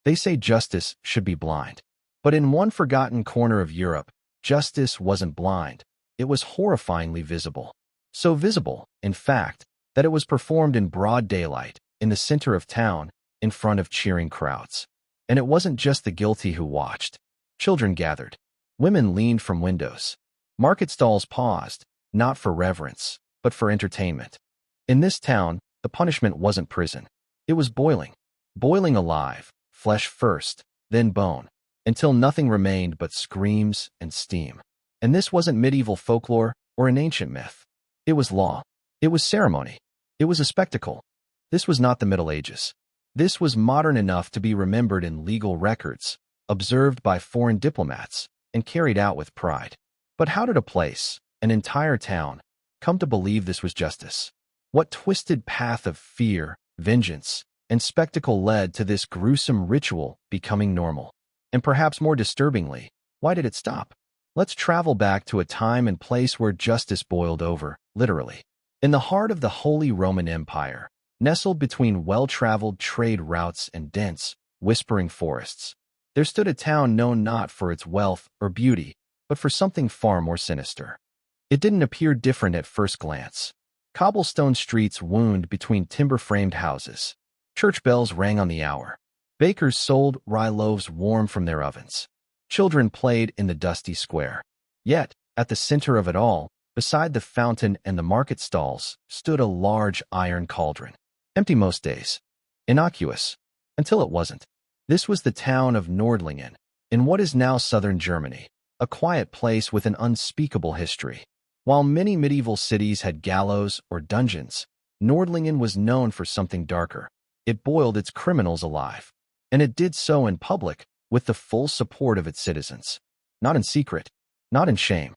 They say justice should be blind. But in one forgotten corner of Europe, justice wasn't blind. It was horrifyingly visible. So visible, in fact, that it was performed in broad daylight, in the center of town, in front of cheering crowds. And it wasn't just the guilty who watched. Children gathered. Women leaned from windows. Market stalls paused, not for reverence, but for entertainment. In this town, the punishment wasn't prison. It was boiling. Boiling alive, flesh first, then bone, until nothing remained but screams and steam. And this wasn't medieval folklore or an ancient myth. It was law. It was ceremony. It was a spectacle. This was not the Middle Ages. This was modern enough to be remembered in legal records, observed by foreign diplomats, and carried out with pride. But how did a place, an entire town, come to believe this was justice? What twisted path of fear, vengeance, and spectacle led to this gruesome ritual becoming normal? And perhaps more disturbingly, why did it stop? Let's travel back to a time and place where justice boiled over, literally. In the heart of the Holy Roman Empire, nestled between well-traveled trade routes and dense, whispering forests, there stood a town known not for its wealth or beauty, but for something far more sinister. It didn't appear different at first glance. Cobblestone streets wound between timber-framed houses. Church bells rang on the hour. Bakers sold rye loaves warm from their ovens. Children played in the dusty square. Yet, at the center of it all, beside the fountain and the market stalls, stood a large iron cauldron. Empty most days. Innocuous. Until it wasn't. This was the town of Nordlingen, in what is now southern Germany, a quiet place with an unspeakable history. While many medieval cities had gallows or dungeons, Nordlingen was known for something darker. It boiled its criminals alive. And it did so in public, with the full support of its citizens. Not in secret, not in shame,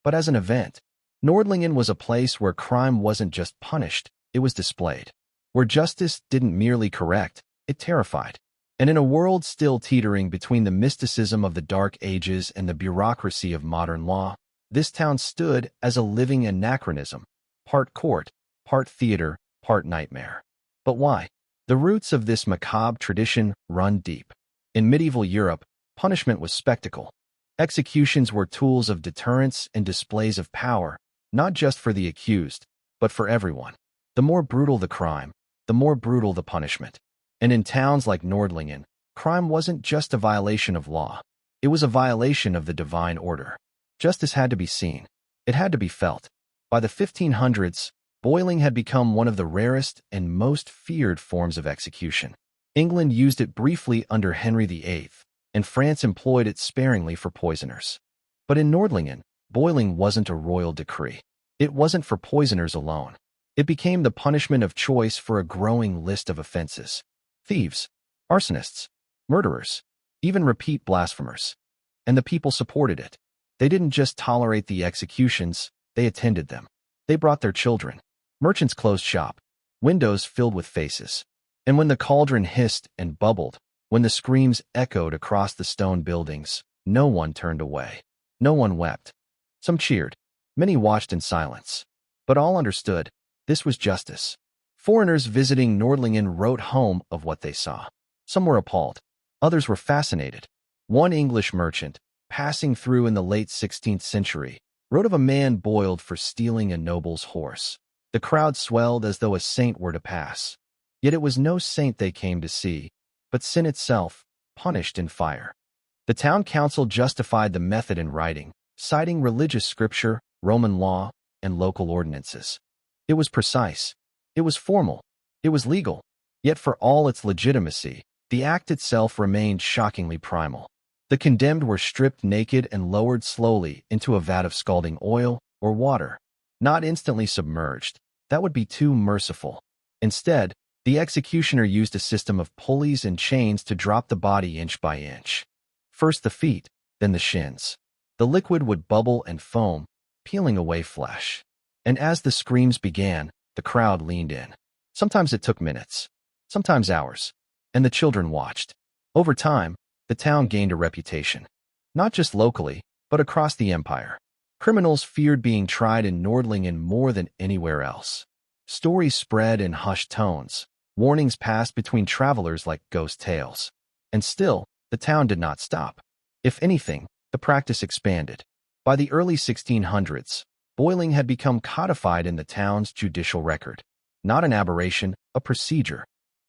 but as an event. Nordlingen was a place where crime wasn't just punished, it was displayed. Where justice didn't merely correct, it terrified. And in a world still teetering between the mysticism of the Dark Ages and the bureaucracy of modern law, this town stood as a living anachronism, part court, part theater, part nightmare. But why? The roots of this macabre tradition run deep. In medieval Europe, punishment was spectacle. Executions were tools of deterrence and displays of power, not just for the accused, but for everyone. The more brutal the crime, the more brutal the punishment. And in towns like Nordlingen, crime wasn't just a violation of law. It was a violation of the divine order. Justice had to be seen. It had to be felt. By the 1500s, boiling had become one of the rarest and most feared forms of execution. England used it briefly under Henry VIII, and France employed it sparingly for poisoners. But in Nordlingen, boiling wasn't a royal decree. It wasn't for poisoners alone. It became the punishment of choice for a growing list of offenses. Thieves, arsonists, murderers, even repeat blasphemers. And the people supported it. They didn't just tolerate the executions, they attended them. They brought their children. Merchants closed shop. Windows filled with faces. And when the cauldron hissed and bubbled, when the screams echoed across the stone buildings, no one turned away. No one wept. Some cheered. Many watched in silence. But all understood, this was justice. Foreigners visiting Nordlingen wrote home of what they saw. Some were appalled. Others were fascinated. One English merchant, passing through in the late 16th century, wrote of a man boiled for stealing a noble's horse. The crowd swelled as though a saint were to pass. Yet it was no saint they came to see, but sin itself, punished in fire. The town council justified the method in writing, citing religious scripture, Roman law, and local ordinances. It was precise. It was formal. It was legal. Yet for all its legitimacy, the act itself remained shockingly primal. The condemned were stripped naked and lowered slowly into a vat of scalding oil or water. Not instantly submerged. That would be too merciful. Instead, the executioner used a system of pulleys and chains to drop the body inch by inch. First the feet, then the shins. The liquid would bubble and foam, peeling away flesh. And as the screams began, the crowd leaned in. Sometimes it took minutes, sometimes hours, and the children watched. Over time, the town gained a reputation, not just locally, but across the empire. Criminals feared being tried in Nordlingen more than anywhere else. Stories spread in hushed tones. Warnings passed between travelers like ghost tales. And still, the town did not stop. If anything, the practice expanded. By the early 1600s, boiling had become codified in the town's judicial record. Not an aberration, a procedure.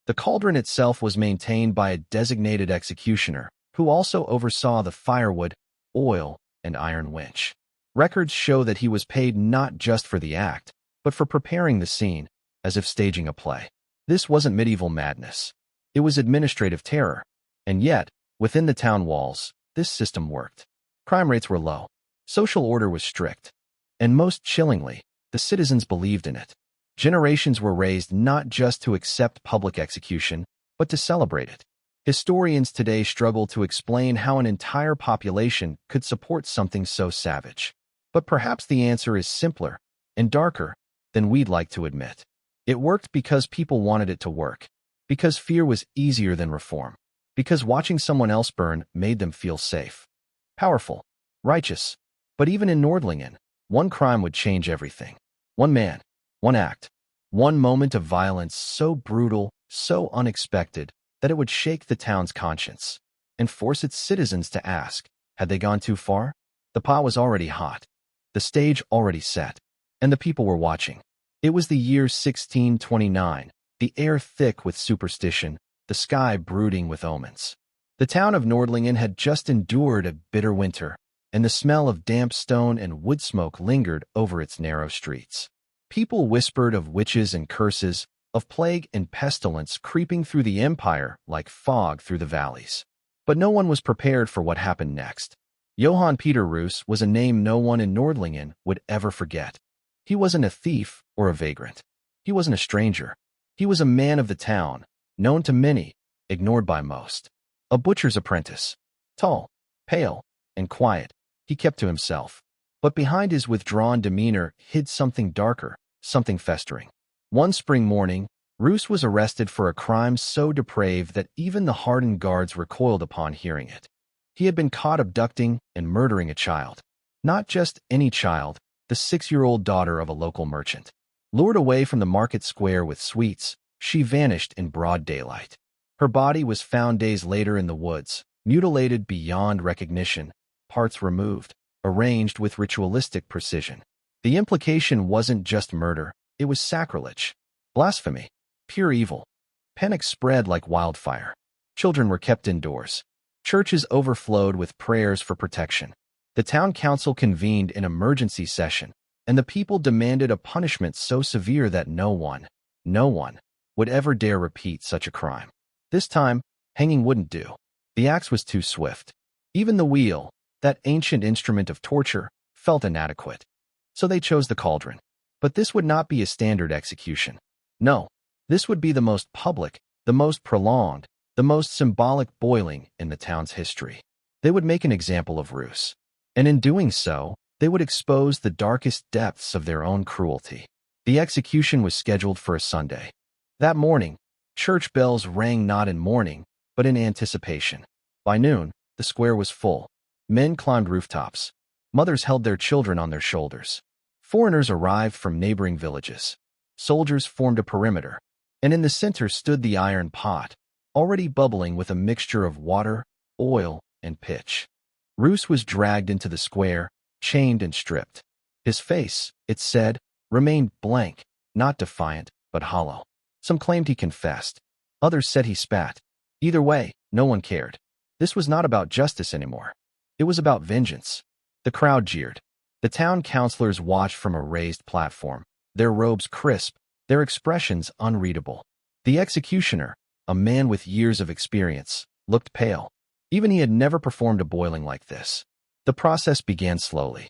The cauldron itself was maintained by a designated executioner, who also oversaw the firewood, oil, and iron winch. Records show that he was paid not just for the act, but for preparing the scene, as if staging a play. This wasn't medieval madness. It was administrative terror. And yet, within the town walls, this system worked. Crime rates were low. Social order was strict. And most chillingly, the citizens believed in it. Generations were raised not just to accept public execution, but to celebrate it. Historians today struggle to explain how an entire population could support something so savage. But perhaps the answer is simpler and darker than we'd like to admit. It worked because people wanted it to work, because fear was easier than reform, because watching someone else burn made them feel safe, powerful, righteous. But even in Nordlingen, one crime would change everything. One man, one act, one moment of violence so brutal, so unexpected, that it would shake the town's conscience and force its citizens to ask, had they gone too far? The pot was already hot, the stage already set, and the people were watching. It was the year 1629, the air thick with superstition, the sky brooding with omens. The town of Nordlingen had just endured a bitter winter, and the smell of damp stone and wood smoke lingered over its narrow streets. People whispered of witches and curses, of plague and pestilence creeping through the empire like fog through the valleys. But no one was prepared for what happened next. Johann Peter Roos was a name no one in Nordlingen would ever forget. He wasn't a thief or a vagrant. He wasn't a stranger. He was a man of the town, known to many, ignored by most. A butcher's apprentice. Tall, pale, and quiet, he kept to himself. But behind his withdrawn demeanor hid something darker, something festering. One spring morning, Roos was arrested for a crime so depraved that even the hardened guards recoiled upon hearing it. He had been caught abducting and murdering a child. Not just any child, the 6-year-old daughter of a local merchant. Lured away from the market square with sweets, she vanished in broad daylight. Her body was found days later in the woods, mutilated beyond recognition, parts removed, arranged with ritualistic precision. The implication wasn't just murder, it was sacrilege, blasphemy, pure evil. Panic spread like wildfire. Children were kept indoors. Churches overflowed with prayers for protection. The town council convened an emergency session, and the people demanded a punishment so severe that no one would ever dare repeat such a crime. This time, hanging wouldn't do. The axe was too swift. Even the wheel, that ancient instrument of torture, felt inadequate. So they chose the cauldron. But this would not be a standard execution. No, this would be the most public, the most prolonged, the most symbolic boiling in the town's history. They would make an example of Roos. And in doing so, they would expose the darkest depths of their own cruelty. The execution was scheduled for a Sunday. That morning, church bells rang not in mourning, but in anticipation. By noon, the square was full. Men climbed rooftops. Mothers held their children on their shoulders. Foreigners arrived from neighboring villages. Soldiers formed a perimeter, and in the center stood the iron pot, already bubbling with a mixture of water, oil, and pitch. Roos was dragged into the square, chained and stripped. His face, it said, remained blank, not defiant, but hollow. Some claimed he confessed. Others said he spat. Either way, no one cared. This was not about justice anymore. It was about vengeance. The crowd jeered. The town councilors watched from a raised platform, their robes crisp, their expressions unreadable. The executioner, a man with years of experience, looked pale. Even he had never performed a boiling like this. The process began slowly.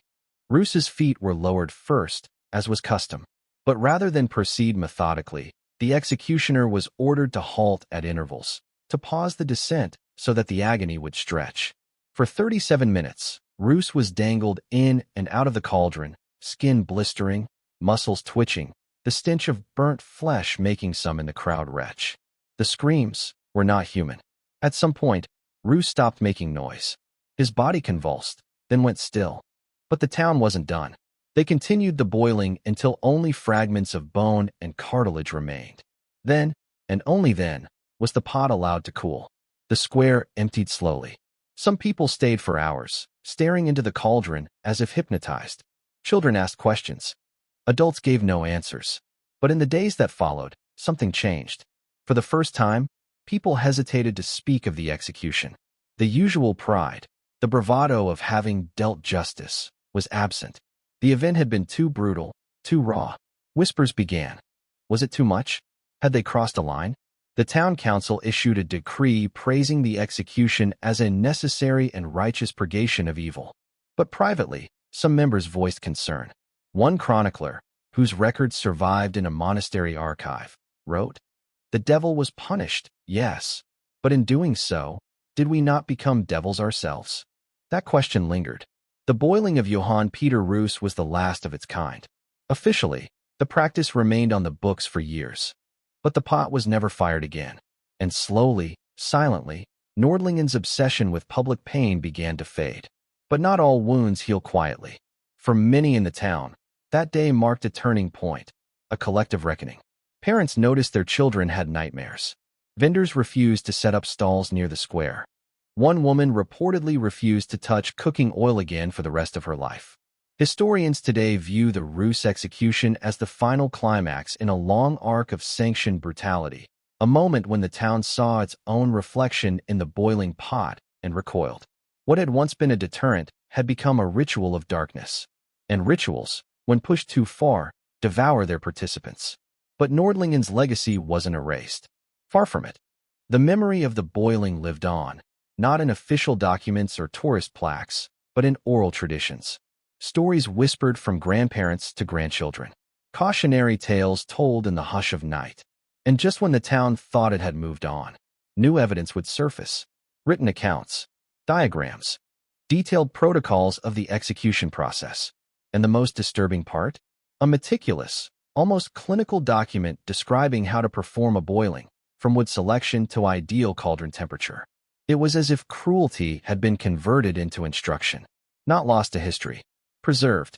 Roos's feet were lowered first, as was custom. But rather than proceed methodically, the executioner was ordered to halt at intervals, to pause the descent so that the agony would stretch. For 37 minutes, Roos was dangled in and out of the cauldron, skin blistering, muscles twitching, the stench of burnt flesh making some in the crowd retch. The screams were not human. At some point, Roos stopped making noise. His body convulsed, then went still. But the town wasn't done. They continued the boiling until only fragments of bone and cartilage remained. Then, and only then, was the pot allowed to cool. The square emptied slowly. Some people stayed for hours, staring into the cauldron as if hypnotized. Children asked questions. Adults gave no answers. But in the days that followed, something changed. For the first time, people hesitated to speak of the execution. The usual pride, the bravado of having dealt justice, was absent. The event had been too brutal, too raw. Whispers began. Was it too much? Had they crossed a line? The town council issued a decree praising the execution as a necessary and righteous purgation of evil. But privately, some members voiced concern. One chronicler, whose records survived in a monastery archive, wrote, "The devil was punished, yes, but in doing so, did we not become devils ourselves?" That question lingered. The boiling of Johann Peter Roos was the last of its kind. Officially, the practice remained on the books for years. But the pot was never fired again. And slowly, silently, Nordlingen's obsession with public pain began to fade. But not all wounds heal quietly. For many in the town, that day marked a turning point, a collective reckoning. Parents noticed their children had nightmares. Vendors refused to set up stalls near the square. One woman reportedly refused to touch cooking oil again for the rest of her life. Historians today view the Roos execution as the final climax in a long arc of sanctioned brutality, a moment when the town saw its own reflection in the boiling pot and recoiled. What had once been a deterrent had become a ritual of darkness. And rituals, when pushed too far, devour their participants. But Nordlingen's legacy wasn't erased. Far from it. The memory of the boiling lived on, not in official documents or tourist plaques, but in oral traditions. Stories whispered from grandparents to grandchildren. Cautionary tales told in the hush of night. And just when the town thought it had moved on, new evidence would surface. Written accounts, diagrams, detailed protocols of the execution process. And the most disturbing part? A meticulous, almost clinical document describing how to perform a boiling, from wood selection to ideal cauldron temperature. It was as if cruelty had been converted into instruction, not lost to history. Preserved.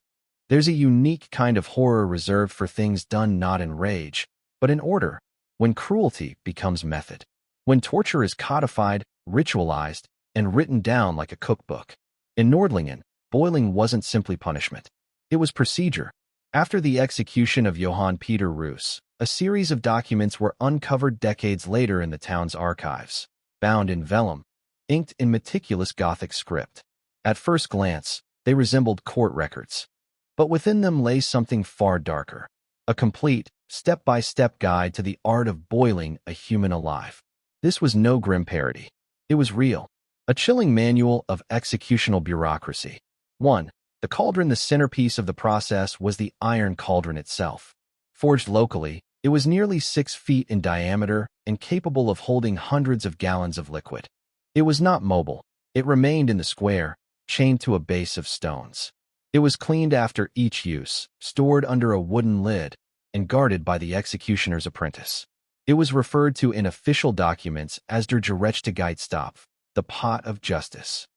There's a unique kind of horror reserved for things done not in rage, but in order, when cruelty becomes method. When torture is codified, ritualized, and written down like a cookbook. In Nordlingen, boiling wasn't simply punishment. It was procedure. After the execution of Johann Peter Roos, a series of documents were uncovered decades later in the town's archives, bound in vellum, inked in meticulous Gothic script. At first glance, they resembled court records. But within them lay something far darker. A complete, step-by-step guide to the art of boiling a human alive. This was no grim parody. It was real. A chilling manual of executional bureaucracy. 1. The cauldron. The centerpiece of the process was the iron cauldron itself. Forged locally, it was nearly 6 feet in diameter and capable of holding hundreds of gallons of liquid. It was not mobile. It remained in the square, chained to a base of stones. It was cleaned after each use, stored under a wooden lid, and guarded by the executioner's apprentice. It was referred to in official documents as der gerechte Geitstopf, the pot of justice.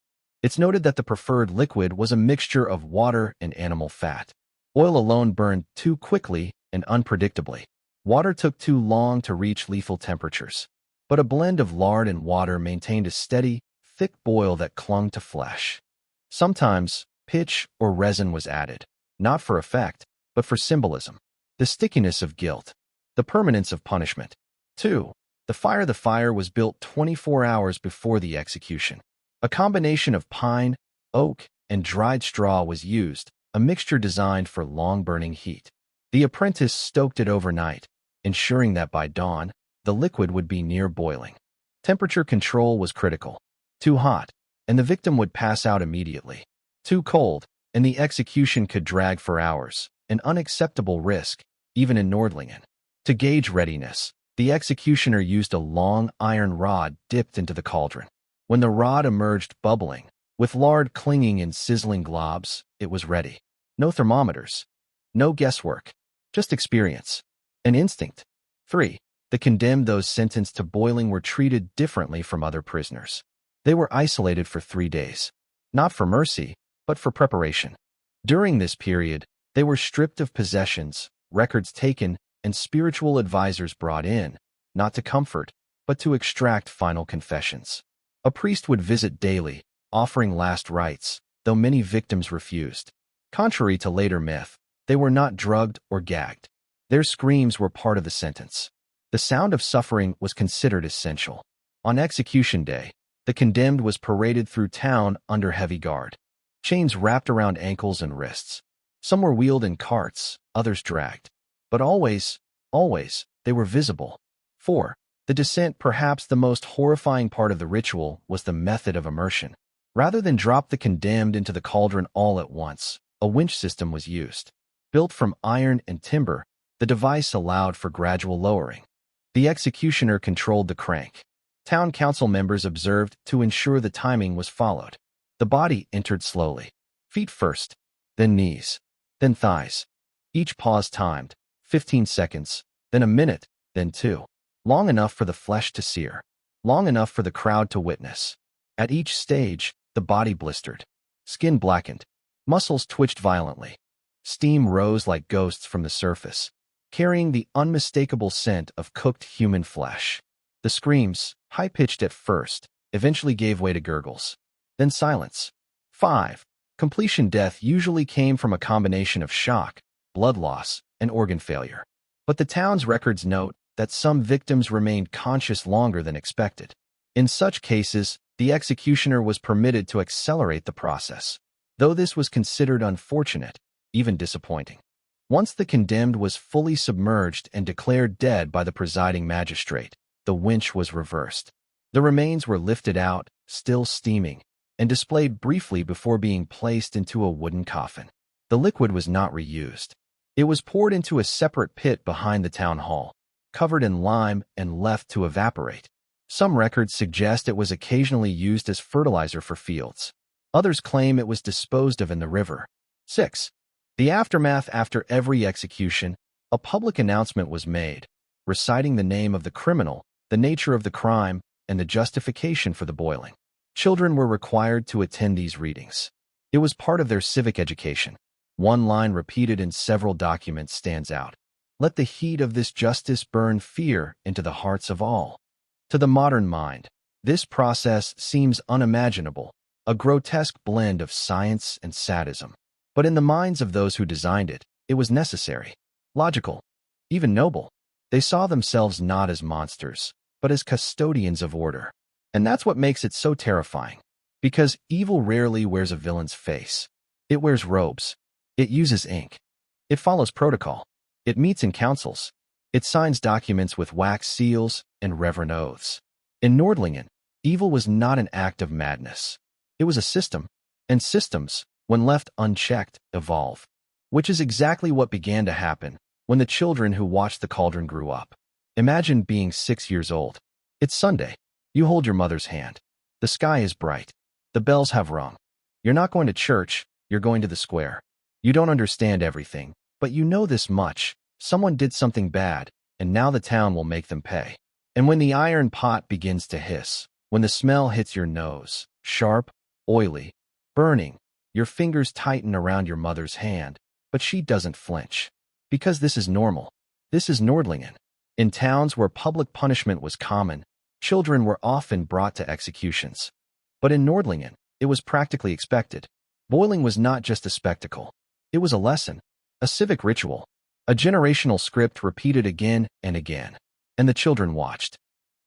It's noted that the preferred liquid was a mixture of water and animal fat. Oil alone burned too quickly and unpredictably. Water took too long to reach lethal temperatures. But a blend of lard and water maintained a steady, thick boil that clung to flesh. Sometimes, pitch or resin was added, not for effect, but for symbolism. The stickiness of guilt, the permanence of punishment. 2. The fire was built 24 hours before the execution. A combination of pine, oak, and dried straw was used, a mixture designed for long-burning heat. The apprentice stoked it overnight, ensuring that by dawn, the liquid would be near boiling. Temperature control was critical. Too hot, and the victim would pass out immediately. Too cold, and the execution could drag for hours, an unacceptable risk, even in Nordlingen. To gauge readiness, the executioner used a long iron rod dipped into the cauldron. When the rod emerged bubbling, with lard clinging in sizzling globs, it was ready. No thermometers. No guesswork. Just experience. An instinct. 3. The condemned, those sentenced to boiling, were treated differently from other prisoners. They were isolated for 3 days. Not for mercy, but for preparation. During this period, they were stripped of possessions, records taken, and spiritual advisors brought in, not to comfort, but to extract final confessions. A priest would visit daily, offering last rites, though many victims refused. Contrary to later myth, they were not drugged or gagged. Their screams were part of the sentence. The sound of suffering was considered essential. On execution day, the condemned was paraded through town under heavy guard. Chains wrapped around ankles and wrists. Some were wheeled in carts, others dragged. But always, they were visible. 4. The descent, perhaps the most horrifying part of the ritual, was the method of immersion. Rather than drop the condemned into the cauldron all at once, a winch system was used. Built from iron and timber, the device allowed for gradual lowering. The executioner controlled the crank. Town council members observed to ensure the timing was followed. The body entered slowly. Feet first, then knees, then thighs. Each pause timed, 15 seconds, then a minute, then 2. Long enough for the flesh to sear. Long enough for the crowd to witness. At each stage, the body blistered. Skin blackened. Muscles twitched violently. Steam rose like ghosts from the surface, carrying the unmistakable scent of cooked human flesh. The screams, high-pitched at first, eventually gave way to gurgles. Then silence. 5. Completion death usually came from a combination of shock, blood loss, and organ failure. But the town's records note that some victims remained conscious longer than expected. In such cases, the executioner was permitted to accelerate the process, though this was considered unfortunate, even disappointing. Once the condemned was fully submerged and declared dead by the presiding magistrate, the winch was reversed. The remains were lifted out, still steaming, and displayed briefly before being placed into a wooden coffin. The liquid was not reused. It was poured into a separate pit behind the town hall, covered in lime and left to evaporate. Some records suggest it was occasionally used as fertilizer for fields. Others claim it was disposed of in the river. 6. The aftermath. After every execution, a public announcement was made, reciting the name of the criminal, the nature of the crime, and the justification for the boiling. Children were required to attend these readings. It was part of their civic education. One line repeated in several documents stands out. Let the heat of this justice burn fear into the hearts of all. To the modern mind, this process seems unimaginable, a grotesque blend of science and sadism. But in the minds of those who designed it, it was necessary, logical, even noble. They saw themselves not as monsters, but as custodians of order. And that's what makes it so terrifying. Because evil rarely wears a villain's face. It wears robes. It uses ink. It follows protocol. It meets in councils. It signs documents with wax seals and reverent oaths. In Nordlingen, evil was not an act of madness. It was a system. And systems, when left unchecked, evolve. Which is exactly what began to happen when the children who watched the cauldron grew up. Imagine being 6 years old. It's Sunday. You hold your mother's hand. The sky is bright. The bells have rung. You're not going to church, you're going to the square. You don't understand everything, but you know this much. Someone did something bad, and now the town will make them pay. And when the iron pot begins to hiss, when the smell hits your nose, sharp, oily, burning, your fingers tighten around your mother's hand, but she doesn't flinch. Because this is normal. This is Nordlingen. In towns where public punishment was common, children were often brought to executions. But in Nordlingen, it was practically expected. Boiling was not just a spectacle. It was a lesson, a civic ritual, a generational script repeated again and again. And the children watched.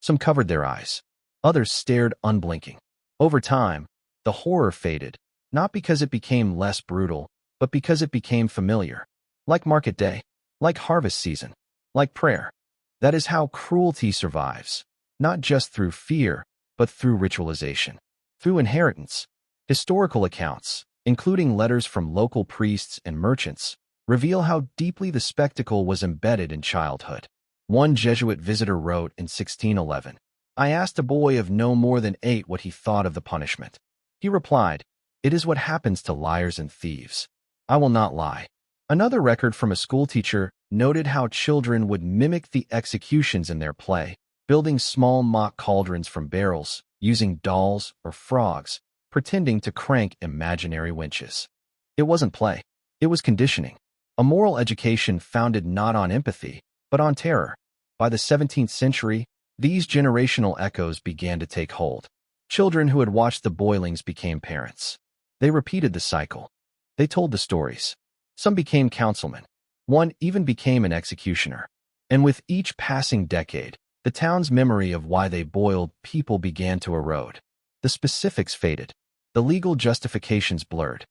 Some covered their eyes. Others stared unblinking. Over time, the horror faded, not because it became less brutal, but because it became familiar. Like market day, like harvest season, like prayer. That is how cruelty survives, not just through fear, but through ritualization, through inheritance. Historical accounts, including letters from local priests and merchants, reveal how deeply the spectacle was embedded in childhood. One Jesuit visitor wrote in 1611, "I asked a boy of no more than 8 what he thought of the punishment. He replied, 'It is what happens to liars and thieves. I will not lie.'" Another record from a schoolteacher noted how children would mimic the executions in their play, building small mock cauldrons from barrels, using dolls or frogs, pretending to crank imaginary winches. It wasn't play. It was conditioning. A moral education founded not on empathy, but on terror. By the 17th century, These generational echoes began to take hold. Children who had watched the boilings became parents. They repeated the cycle. They told the stories. Some became councilmen. One even became an executioner. And with each passing decade, the town's memory of why they boiled people began to erode. The specifics faded. The legal justifications blurred.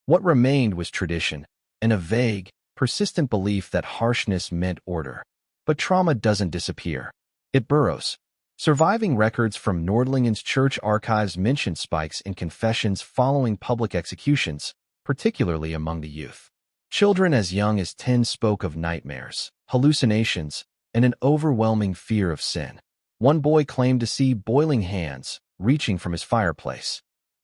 What remained was tradition and a vague, persistent belief that harshness meant order. But trauma doesn't disappear. It burrows. Surviving records from Nordlingen's church archives mention spikes in confessions following public executions, particularly among the youth. Children as young as 10 spoke of nightmares, hallucinations, and an overwhelming fear of sin. One boy claimed to see boiling hands reaching from his fireplace.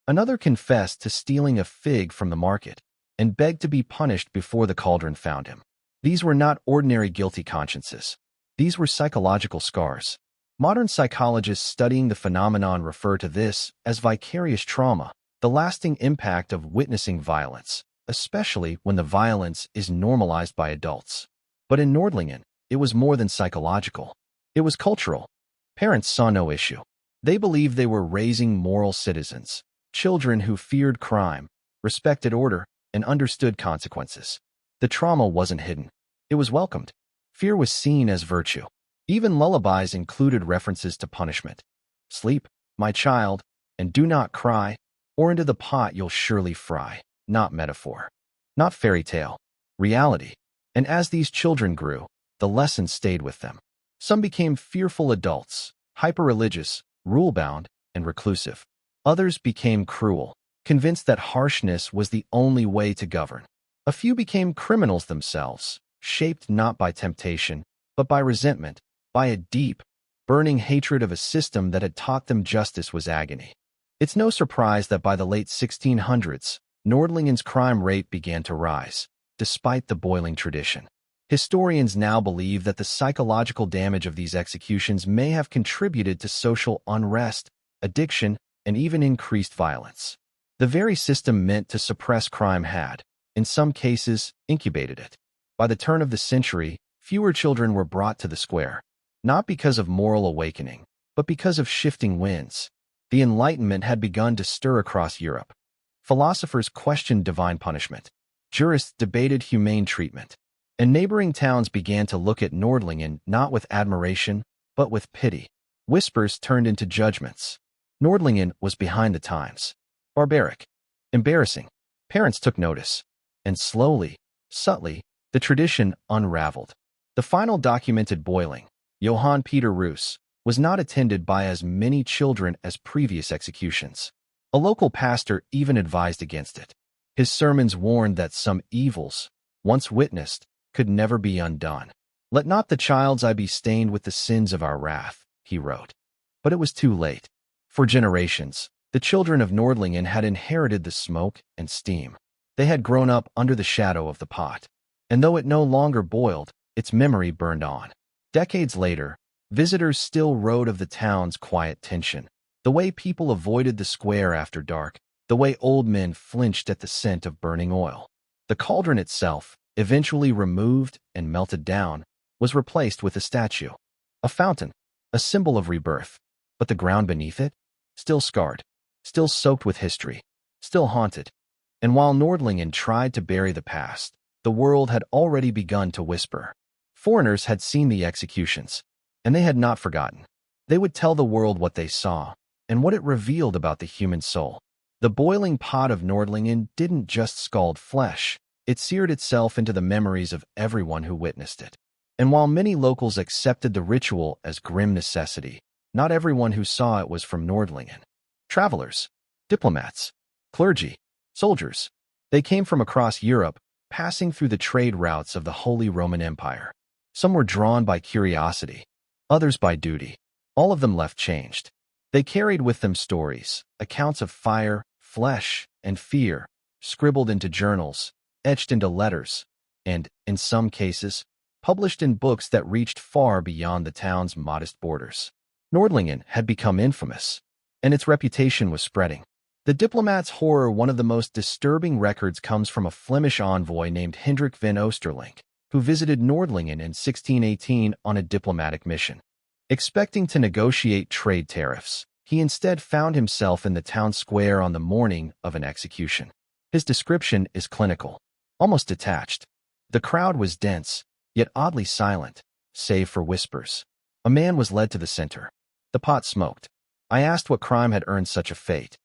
Another confessed to stealing a fig from the market and begged to be punished before the cauldron found him. These were not ordinary guilty consciences. These were psychological scars. Modern psychologists studying the phenomenon refer to this as vicarious trauma, the lasting impact of witnessing violence, especially when the violence is normalized by adults. But in Nordlingen, it was more than psychological. It was cultural. Parents saw no issue. They believed they were raising moral citizens, children who feared crime, respected order, and understood consequences. The trauma wasn't hidden. It was welcomed. Fear was seen as virtue. Even lullabies included references to punishment. Sleep, my child, and do not cry, or into the pot you'll surely fry. Not metaphor. Not fairy tale. Reality. And as these children grew, the lesson stayed with them. Some became fearful adults, hyper-religious, rule-bound, and reclusive. Others became cruel, convinced that harshness was the only way to govern. A few became criminals themselves, shaped not by temptation, but by resentment, by a deep, burning hatred of a system that had taught them justice was agony. It's no surprise that by the late 1600s, Nordlingen's crime rate began to rise, despite the boiling tradition. Historians now believe that the psychological damage of these executions may have contributed to social unrest, addiction, and even increased violence. The very system meant to suppress crime had, in some cases, incubated it. By the turn of the century, fewer children were brought to the square, not because of moral awakening, but because of shifting winds. The Enlightenment had begun to stir across Europe. Philosophers questioned divine punishment. Jurists debated humane treatment. And neighboring towns began to look at Nordlingen not with admiration, but with pity. Whispers turned into judgments. Nordlingen was behind the times. Barbaric. Embarrassing. Parents took notice. And slowly, subtly, the tradition unraveled. The final documented boiling, Johann Peter Roos, was not attended by as many children as previous executions. A local pastor even advised against it. His sermons warned that some evils, once witnessed, could never be undone. Let not the child's eye be stained with the sins of our wrath, he wrote. But it was too late. For generations, the children of Nordlingen had inherited the smoke and steam. They had grown up under the shadow of the pot. And though it no longer boiled, its memory burned on. Decades later, visitors still wrote of the town's quiet tension, the way people avoided the square after dark, the way old men flinched at the scent of burning oil. The cauldron itself, eventually removed and melted down, was replaced with a statue, a fountain, a symbol of rebirth. But the ground beneath it? Still scarred, still soaked with history, still haunted. And while Nordlingen tried to bury the past, the world had already begun to whisper. Foreigners had seen the executions, and they had not forgotten. They would tell the world what they saw, and what it revealed about the human soul. The boiling pot of Nordlingen didn't just scald flesh, it seared itself into the memories of everyone who witnessed it. And while many locals accepted the ritual as grim necessity, not everyone who saw it was from Nordlingen. Travelers, diplomats, clergy, soldiers, they came from across Europe, passing through the trade routes of the Holy Roman Empire. Some were drawn by curiosity, others by duty. All of them left changed. They carried with them stories, accounts of fire, flesh, and fear, scribbled into journals, etched into letters, and, in some cases, published in books that reached far beyond the town's modest borders. Nordlingen had become infamous, and its reputation was spreading. The diplomat's horror, one of the most disturbing records, comes from a Flemish envoy named Hendrik van Oosterlink, who visited Nordlingen in 1618 on a diplomatic mission. Expecting to negotiate trade tariffs, he instead found himself in the town square on the morning of an execution. His description is clinical, almost detached. The crowd was dense, yet oddly silent, save for whispers. A man was led to the center. The pot smoked. I asked what crime had earned such a fate.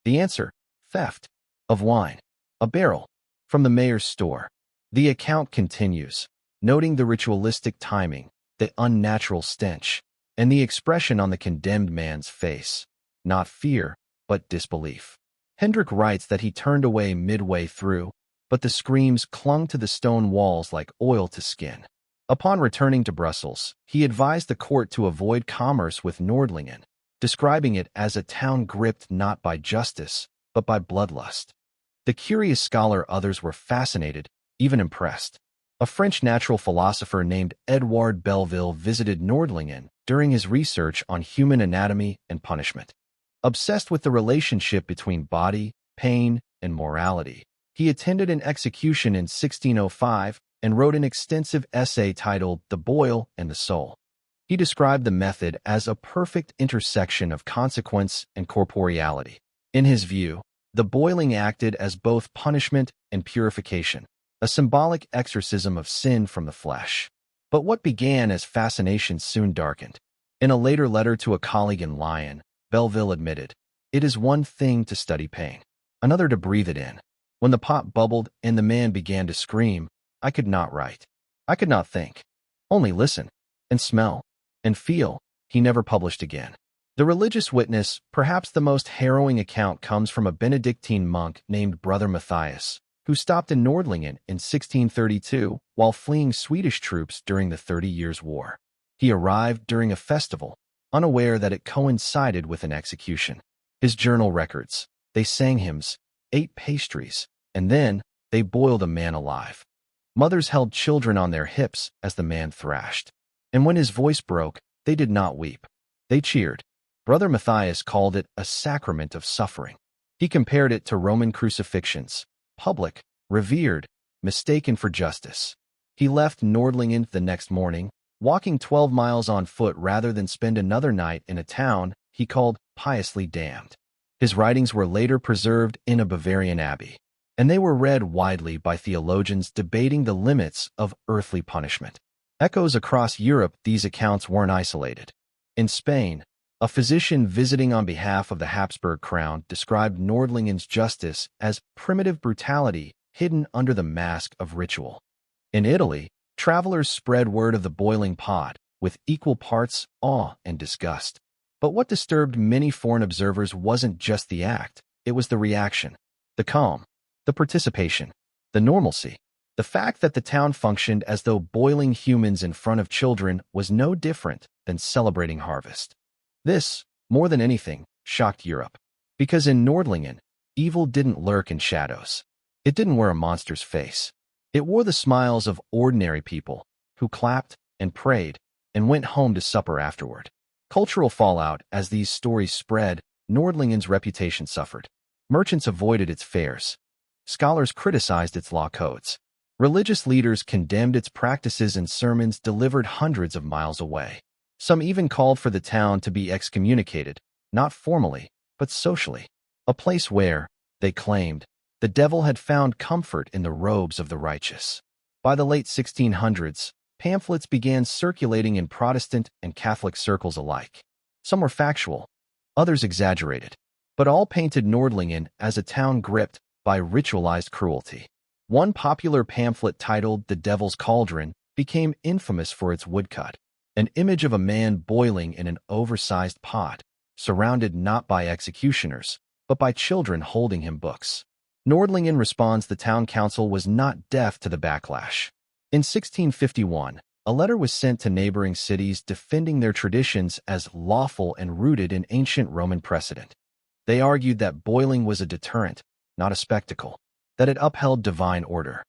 The answer: theft of wine. A barrel from the mayor's store. The account continues, noting the ritualistic timing, the unnatural stench, and the expression on the condemned man's face. Not fear, but disbelief. Hendrik writes that he turned away midway through, but the screams clung to the stone walls like oil to skin. Upon returning to Brussels, he advised the court to avoid commerce with Nordlingen, describing it as a town gripped not by justice, but by bloodlust. The curious scholar others were fascinated, even impressed. A French natural philosopher named Edouard Belleville visited Nordlingen during his research on human anatomy and punishment. Obsessed with the relationship between body, pain, and morality, he attended an execution in 1605 and wrote an extensive essay titled The Boil and the Soul. He described the method as a perfect intersection of consequence and corporeality. In his view, the boiling acted as both punishment and purification, a symbolic exorcism of sin from the flesh. But what began as fascination soon darkened. In a later letter to a colleague in Lyon, Belleville admitted, "It is one thing to study pain, another to breathe it in. When the pot bubbled and the man began to scream, I could not write. I could not think. Only listen, and smell, and feel." He never published again. The religious witness, perhaps the most harrowing account, comes from a Benedictine monk named Brother Matthias, who stopped in Nordlingen in 1632 while fleeing Swedish troops during the 30 Years' War. He arrived during a festival, unaware that it coincided with an execution. His journal records: they sang hymns, ate pastries, and then they boiled a man alive. Mothers held children on their hips as the man thrashed. And when his voice broke, they did not weep. They cheered. Brother Matthias called it a sacrament of suffering. He compared it to Roman crucifixions, public, revered, mistaken for justice. He left Nordlingen the next morning, walking 12 miles on foot rather than spend another night in a town he called piously damned. His writings were later preserved in a Bavarian abbey, and they were read widely by theologians debating the limits of earthly punishment. Echoes across Europe, these accounts weren't isolated. In Spain, a physician visiting on behalf of the Habsburg crown described Nordlingen's justice as primitive brutality hidden under the mask of ritual. In Italy, travelers spread word of the boiling pot with equal parts awe and disgust. But what disturbed many foreign observers wasn't just the act, it was the reaction, the calm, the participation, the normalcy. The fact that the town functioned as though boiling humans in front of children was no different than celebrating harvest. This, more than anything, shocked Europe. Because in Nordlingen, evil didn't lurk in shadows. It didn't wear a monster's face. It wore the smiles of ordinary people who clapped and prayed and went home to supper afterward. Cultural fallout: as these stories spread, Nordlingen's reputation suffered. Merchants avoided its fairs. Scholars criticized its law codes. Religious leaders condemned its practices in sermons delivered hundreds of miles away. Some even called for the town to be excommunicated, not formally, but socially. A place where, they claimed, the devil had found comfort in the robes of the righteous. By the late 1600s, pamphlets began circulating in Protestant and Catholic circles alike. Some were factual, others exaggerated, but all painted Nordlingen as a town gripped by ritualized cruelty. One popular pamphlet titled The Devil's Cauldron became infamous for its woodcut, an image of a man boiling in an oversized pot, surrounded not by executioners, but by children holding him books. Nordlingen responds the town council was not deaf to the backlash. In 1651, a letter was sent to neighboring cities defending their traditions as lawful and rooted in ancient Roman precedent. They argued that boiling was a deterrent, not a spectacle, that it upheld divine order,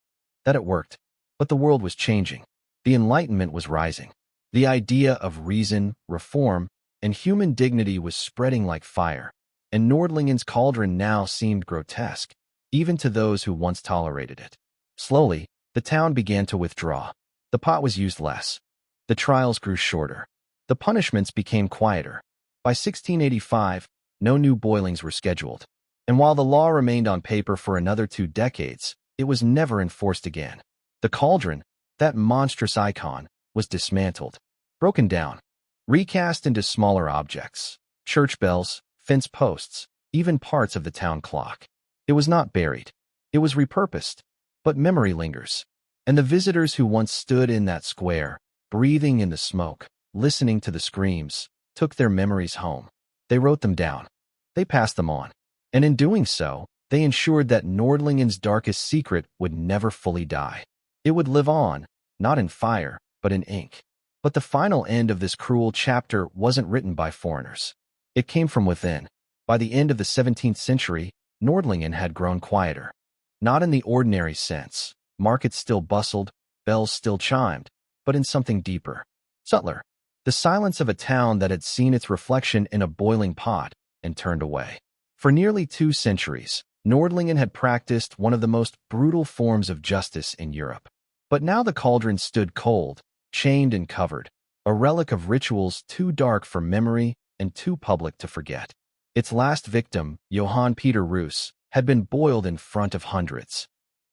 that it worked. But the world was changing. The Enlightenment was rising. The idea of reason, reform, and human dignity was spreading like fire, and Nordlingen's cauldron now seemed grotesque, even to those who once tolerated it. Slowly, the town began to withdraw. The pot was used less. The trials grew shorter. The punishments became quieter. By 1685, no new boilings were scheduled. And while the law remained on paper for another 2 decades, it was never enforced again. The cauldron, that monstrous icon, was dismantled, broken down, recast into smaller objects, church bells, fence posts, even parts of the town clock. It was not buried. It was repurposed. But memory lingers. And the visitors who once stood in that square, breathing in the smoke, listening to the screams, took their memories home. They wrote them down. They passed them on. And in doing so, they ensured that Nordlingen's darkest secret would never fully die. It would live on, not in fire, but in ink. But the final end of this cruel chapter wasn't written by foreigners. It came from within. By the end of the 17th century, Nordlingen had grown quieter. Not in the ordinary sense. Markets still bustled, bells still chimed, but in something deeper, subtler. The silence of a town that had seen its reflection in a boiling pot and turned away. For nearly 2 centuries, Nordlingen had practiced one of the most brutal forms of justice in Europe. But now the cauldron stood cold, chained and covered, a relic of rituals too dark for memory and too public to forget. Its last victim, Johann Peter Roos, had been boiled in front of hundreds.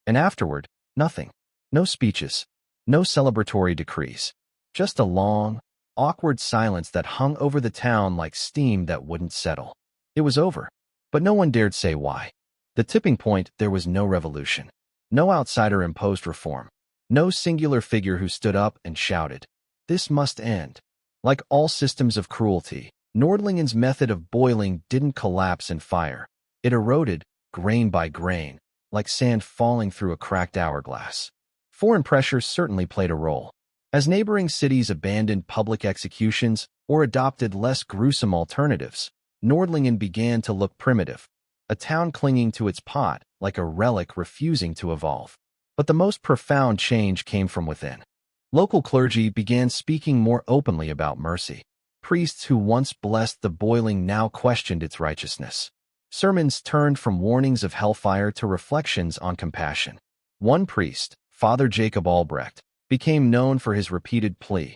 And afterward, nothing. No speeches, no celebratory decrees. Just a long, awkward silence that hung over the town like steam that wouldn't settle. It was over, but no one dared say why. The tipping point, there was no revolution. No outsider-imposed reform. No singular figure who stood up and shouted, "This must end." Like all systems of cruelty, Nordlingen's method of boiling didn't collapse in fire. It eroded, grain by grain, like sand falling through a cracked hourglass. Foreign pressure certainly played a role. As neighboring cities abandoned public executions or adopted less gruesome alternatives, Nordlingen began to look primitive, a town clinging to its pot like a relic refusing to evolve. But the most profound change came from within. Local clergy began speaking more openly about mercy. Priests who once blessed the boiling now questioned its righteousness. Sermons turned from warnings of hellfire to reflections on compassion. One priest, Father Jacob Albrecht, became known for his repeated plea,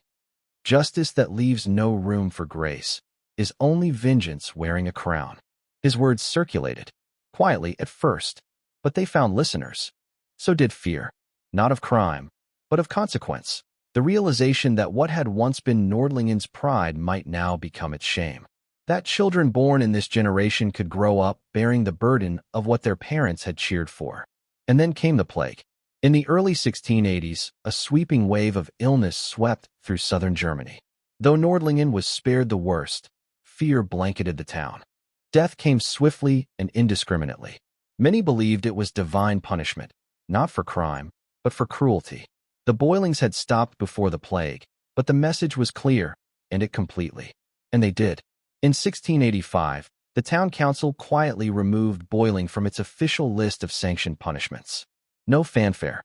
"Justice that leaves no room for grace is only vengeance wearing a crown." His words circulated, quietly at first, but they found listeners. So did fear, not of crime, but of consequence. The realization that what had once been Nordlingen's pride might now become its shame. That children born in this generation could grow up bearing the burden of what their parents had cheered for. And then came the plague. In the early 1680s, a sweeping wave of illness swept through southern Germany. Though Nordlingen was spared the worst, fear blanketed the town. Death came swiftly and indiscriminately. Many believed it was divine punishment, not for crime, but for cruelty. The boilings had stopped before the plague, but the message was clear, end it completely. And they did. In 1685, the town council quietly removed boiling from its official list of sanctioned punishments. No fanfare.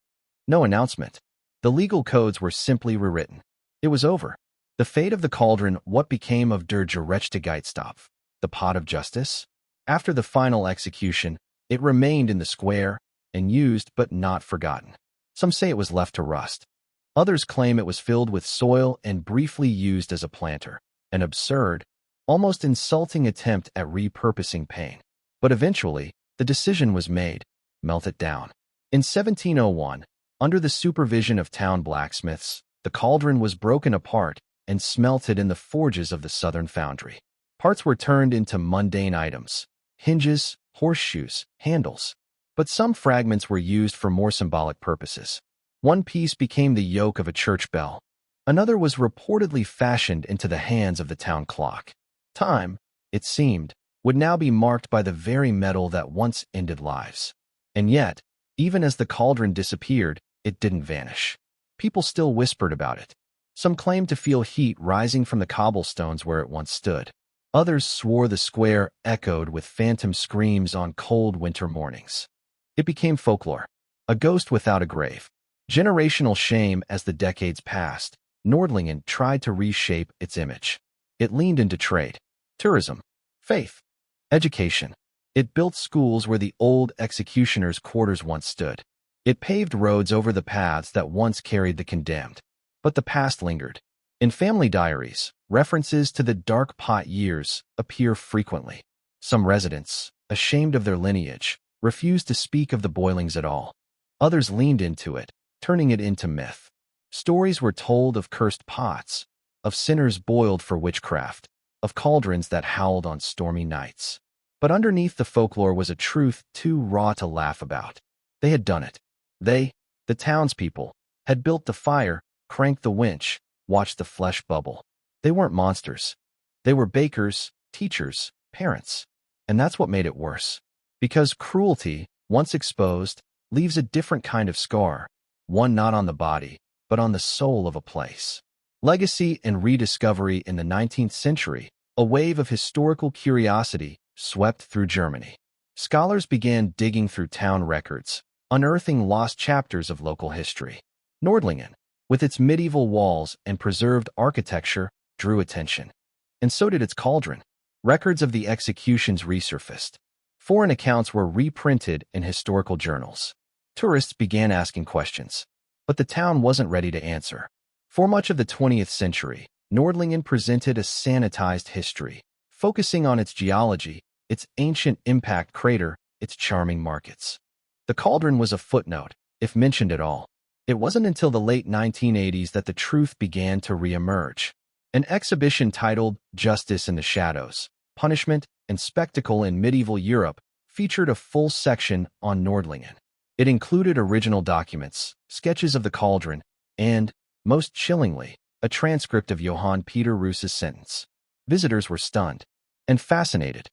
No announcement. The legal codes were simply rewritten. It was over. The fate of the cauldron, what became of der Gerechtigkeitstopf, the pot of justice? After the final execution, it remained in the square and used but not forgotten. Some say it was left to rust. Others claim it was filled with soil and briefly used as a planter. An absurd, almost insulting attempt at repurposing pain. But eventually, the decision was made: melt it down. In 1701, under the supervision of town blacksmiths, the cauldron was broken apart and smelted in the forges of the southern foundry. Parts were turned into mundane items: hinges, horseshoes, handles. But some fragments were used for more symbolic purposes. One piece became the yoke of a church bell. Another was reportedly fashioned into the hands of the town clock. Time, it seemed, would now be marked by the very metal that once ended lives. And yet, even as the cauldron disappeared, it didn't vanish. People still whispered about it. Some claimed to feel heat rising from the cobblestones where it once stood. Others swore the square echoed with phantom screams on cold winter mornings. It became folklore, a ghost without a grave. Generational shame. As the decades passed, Nordlingen tried to reshape its image. It leaned into trade, tourism, faith, education. It built schools where the old executioners' quarters once stood. It paved roads over the paths that once carried the condemned. But the past lingered. In family diaries, references to the dark pot years appear frequently. Some residents, ashamed of their lineage, refused to speak of the boilings at all. Others leaned into it, turning it into myth. Stories were told of cursed pots, of sinners boiled for witchcraft, of cauldrons that howled on stormy nights. But underneath the folklore was a truth too raw to laugh about. They had done it. They, the townspeople, had built the fire, cranked the winch, watched the flesh bubble. They weren't monsters. They were bakers, teachers, parents. And that's what made it worse. Because cruelty, once exposed, leaves a different kind of scar, one not on the body, but on the soul of a place. Legacy and rediscovery in the 19th century, a wave of historical curiosity swept through Germany. Scholars began digging through town records, unearthing lost chapters of local history. Nordlingen, with its medieval walls and preserved architecture, drew attention. And so did its cauldron. Records of the executions resurfaced. Foreign accounts were reprinted in historical journals. Tourists began asking questions, but the town wasn't ready to answer. For much of the 20th century, Nordlingen presented a sanitized history, focusing on its geology, its ancient impact crater, its charming markets. The cauldron was a footnote, if mentioned at all. It wasn't until the late 1980s that the truth began to reemerge. An exhibition titled Justice in the Shadows, Punishment and Spectacle in Medieval Europe featured a full section on Nordlingen. It included original documents, sketches of the cauldron, and, most chillingly, a transcript of Johann Peter Roos's sentence. Visitors were stunned and fascinated.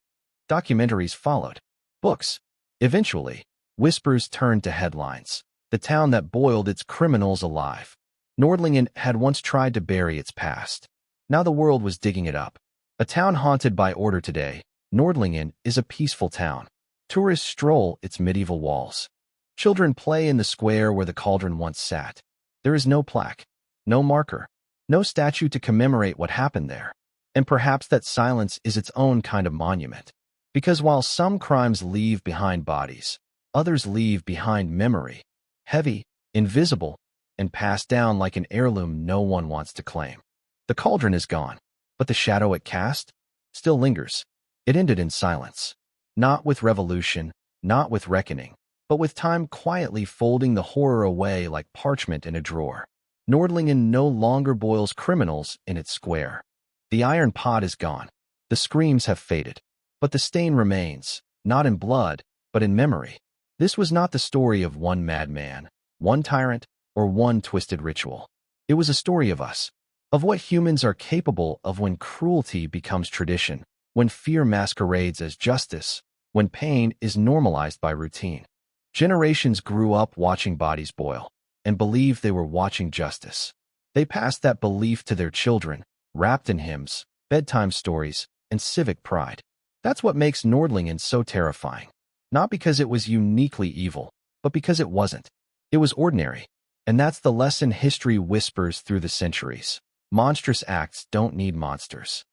Documentaries followed. Books. Eventually, whispers turned to headlines. The town that boiled its criminals alive. Nordlingen had once tried to bury its past. Now the world was digging it up. A town haunted by order today, Nordlingen is a peaceful town. Tourists stroll its medieval walls. Children play in the square where the cauldron once sat. There is no plaque, no marker, no statue to commemorate what happened there. And perhaps that silence is its own kind of monument. Because while some crimes leave behind bodies, others leave behind memory, heavy, invisible, and passed down like an heirloom no one wants to claim. The cauldron is gone, but the shadow it cast still lingers. It ended in silence. Not with revolution, not with reckoning, but with time quietly folding the horror away like parchment in a drawer. Nordlingen no longer boils criminals in its square. The iron pot is gone. The screams have faded. But the stain remains, not in blood, but in memory. This was not the story of one madman, one tyrant, or one twisted ritual. It was a story of us, of what humans are capable of when cruelty becomes tradition, when fear masquerades as justice, when pain is normalized by routine. Generations grew up watching bodies boil and believed they were watching justice. They passed that belief to their children, wrapped in hymns, bedtime stories, and civic pride. That's what makes Nordlingen so terrifying. Not because it was uniquely evil, but because it wasn't. It was ordinary. And that's the lesson history whispers through the centuries. Monstrous acts don't need monsters.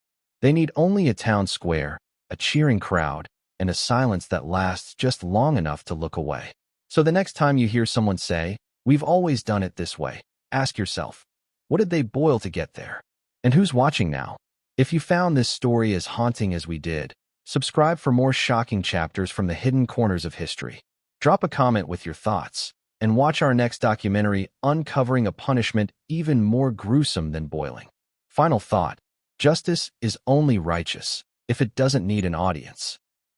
They need only a town square, a cheering crowd, and a silence that lasts just long enough to look away. So the next time you hear someone say, "We've always done it this way," ask yourself, what did they boil to get there? And who's watching now? If you found this story as haunting as we did, subscribe for more shocking chapters from the hidden corners of history. Drop a comment with your thoughts, and watch our next documentary uncovering a punishment even more gruesome than boiling. Final thought: justice is only righteous if it doesn't need an audience.